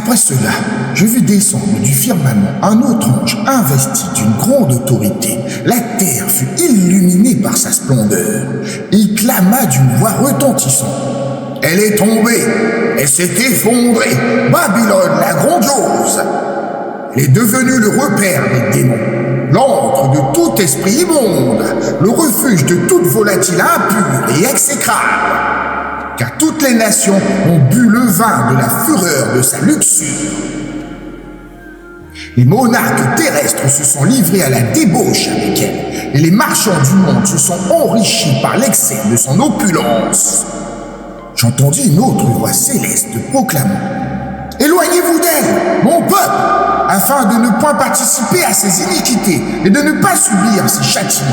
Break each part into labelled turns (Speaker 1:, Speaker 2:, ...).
Speaker 1: Après cela, je vis descendre du firmament un autre ange investi d'une grande autorité. La terre fut illuminée par sa splendeur. Il clama d'une voix retentissante. Elle est tombée, elle s'est effondrée, Babylone la grandiose. Elle est devenue le repère des démons, l'antre de tout esprit immonde, le refuge de toute volatile impure et exécrable. Car toutes les nations ont bu le vin de la fureur de sa luxure. Les monarques terrestres se sont livrés à la débauche avec elle, et les marchands du monde se sont enrichis par l'excès de son opulence. J'entendis une autre voix céleste proclamant « Éloignez-vous d'elle, mon peuple, afin de ne point participer à ses iniquités et de ne pas subir ses châtiments.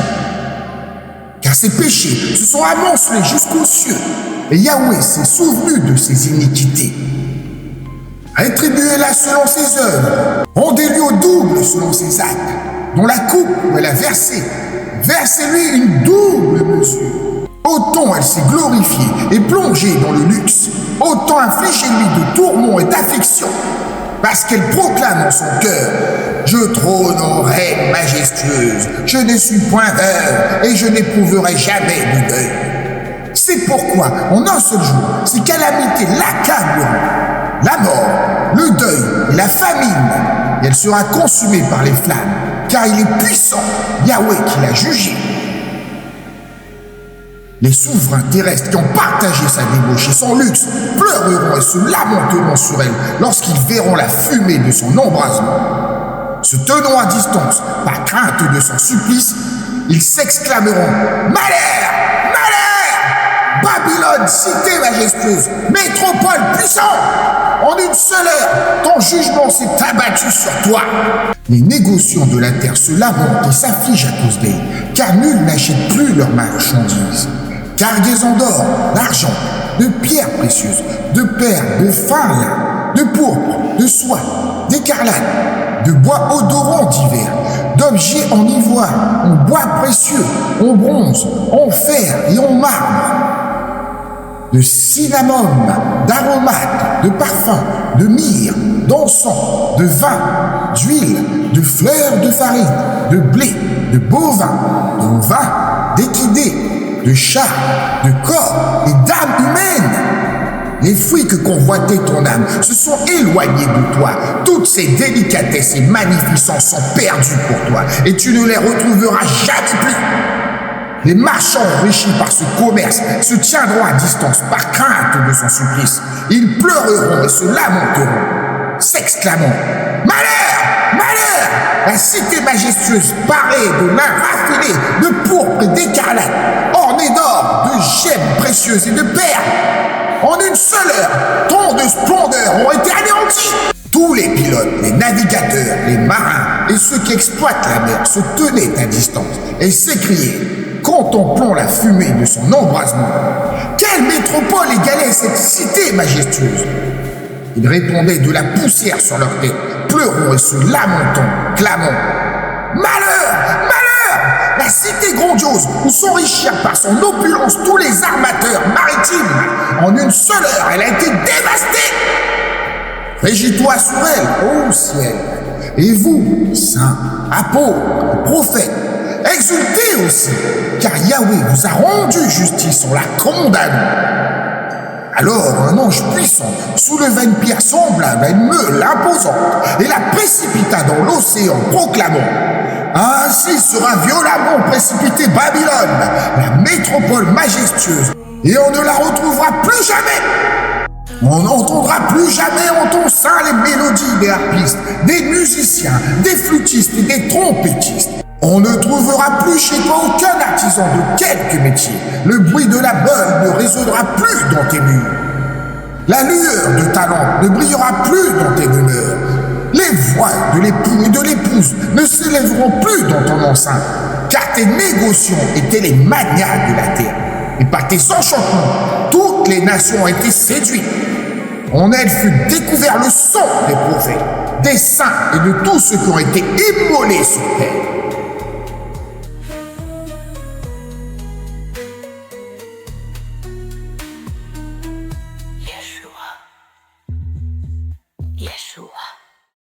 Speaker 1: Car ses péchés se sont amoncelés jusqu'aux cieux, et Yahweh s'est souvenu de ses iniquités. Rétribuez-la selon ses œuvres, rendez-lui au double selon ses actes, dont la coupe où elle a versé, versez-lui une double mesure. Autant elle s'est glorifiée et plongée dans le luxe, autant infligez-lui de tourments et d'afflictions, parce qu'elle proclame en son cœur « Je trône en reine majestueuse, je ne suis point veuve et je n'éprouverai jamais de deuil. » C'est pourquoi, en un seul jour, ces calamités l'accableront. La mort, le deuil et la famine, et elle sera consumée par les flammes, car il est puissant, Yahweh qui l'a jugé. Les souverains terrestres qui ont partagé sa débauche et son luxe pleureront et se lamenteront sur elle lorsqu'ils verront la fumée de son embrasement. Se tenant à distance par crainte de son supplice, ils s'exclameront « Malheur! Malheur! Babylone, cité majestueuse, métropole puissante! En une seule heure, ton jugement s'est abattu sur toi. » Les négociants de la terre se lamentent et s'affligent à cause d'elle, car nul n'achète plus leurs marchandises. Cargaisons d'or, d'argent, de pierres précieuses, de perles, de fin lin, de pourpre, de soie, d'écarlate, de bois odorants divers, d'objets en ivoire, en bois précieux, en bronze, en fer et en marbre, de cinnamome, d'aromates, de parfums, de myrrhe, d'encens, de vin, d'huile, de fleurs de farine, de blé, de bovin, de vin, d'équidés, de chats, de corps et d'âmes humaines. Les fruits que convoitait ton âme se sont éloignés de toi. Toutes ces délicatesses et magnificences sont perdues pour toi et tu ne les retrouveras jamais plus. Les marchands enrichis par ce commerce se tiendront à distance par crainte de son supplice. Ils pleureront et se lamenteront, s'exclamant « Malheur! Malheur! La cité majestueuse parée de lin raffiné, de pourpre et d'écarlate, ornée d'or, de gemmes précieuses et de perles. En une seule heure, tant de splendeurs ont été anéantis. » Tous les pilotes, les navigateurs, les marins et ceux qui exploitent la mer se tenaient à distance et s'écriaient, contemplant la fumée de son embrasement. Quelle métropole égalait cette cité majestueuse? Ils répondaient de la poussière sur leur tête, pleurant et se lamentant, clamant « Malheur! Malheur! La cité grandiose où s'enrichirent par son opulence tous les armateurs maritimes. En une seule heure, elle a été dévastée. Régis-toi sur elle, ô ciel, et vous, saints, apôtres, prophètes, exultez aussi, car Yahweh vous a rendu justice en la condamnant. » Alors un ange puissant souleva une pierre semblable à une meule imposante et la précipita dans l'océan, proclamant « Ainsi sera violemment précipitée Babylone, la métropole majestueuse, et on ne la retrouvera plus jamais. On n'entendra plus jamais en ton sein les mélodies des harpistes, des musiciens, des flûtistes et des trompettistes. On ne trouvera plus chez toi aucun artisan de quelque métier. Le bruit de la meule ne résonnera plus dans tes murs. La lueur de ta lampe ne brillera plus dans tes demeures. Les voix de l'époux et de l'épouse ne s'élèveront plus dans ton enceinte, car tes négociants étaient les magnats de la terre. Et par tes enchantements, toutes les nations ont été séduites. En elle fut découvert le sang des prophètes, des saints et de tous ceux qui ont été immolés sur terre.
Speaker 2: Yeshua.